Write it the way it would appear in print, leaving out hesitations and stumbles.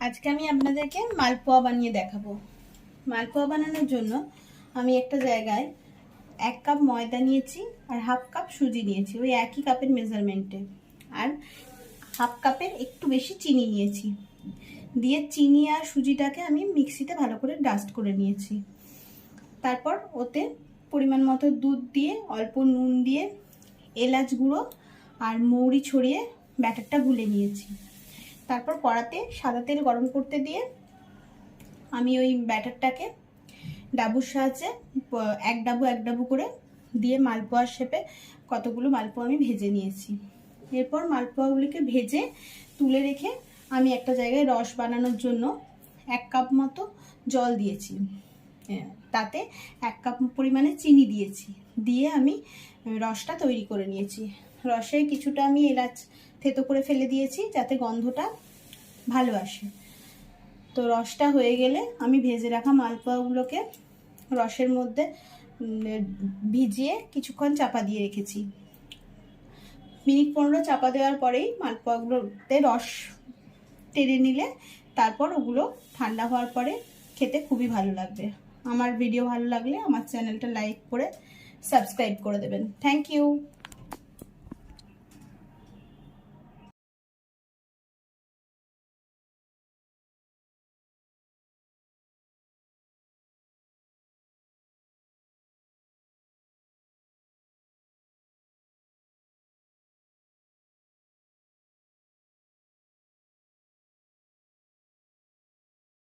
আজকে আমি আপনাদেরকে মালপোয়া বানিয়ে দেখাবো। মালপোয়া বানানোর জন্য আমি একটা জায়গায় 1 কাপ ময়দা নিয়েছি আর হাফ কাপ সুজি নিয়েছি, ওই একই কাপের মেজারমেন্টে। আর হাফ কাপের একটু বেশি চিনি নিয়েছি। দিয়ে চিনি আর সুজিটাকে আমি মিক্সিতে ভালো করে ডাস্ট করে নিয়েছি। তারপর ওতে পরিমাণ মতো দুধ দিয়ে, অল্প নুন দিয়ে, এলাচ গুঁড়ো আর মৌরি ছড়িয়ে ব্যাটারটা গুলে নিয়েছি। তারপর কড়াতে সাদা তেল গরম করতে দিয়ে আমি ওই ব্যাটারটাকে ডাবুর সাহায্যে এক ডাবু করে দিয়ে মালপোয়ার শেপে কতগুলো মালপোয়া আমি ভেজে নিয়েছি। এরপর মালপোয়াগুলিকে ভেজে তুলে রেখে আমি একটা জায়গায় রস বানানোর জন্য 1 কাপ মতো জল দিয়েছি। তাতে 1 কাপ পরিমাণে চিনি দিয়েছি, দিয়ে আমি রসটা তৈরি করে নিয়েছি। রসে কিছুটা আমি এলাচ থেতো করে ফেলে দিয়েছি যাতে গন্ধটা ভালো আসে। তো রসটা হয়ে গেলে আমি ভেজে রাখা মালপোয়াগুলোকে রসের মধ্যে ভিজিয়ে কিছুক্ষণ চাপা দিয়ে রেখেছি। মিনিট 15 চাপা দেওয়ার পরেই মালপোয়াগুলোতে রস টেনে নিলে তারপর ওগুলো ঠান্ডা হওয়ার পরে খেতে খুবই ভালো লাগবে। আমার ভিডিও ভালো লাগলে আমার চ্যানেলটা লাইক করে সাবস্ক্রাইব করে দেবেন। Thank you.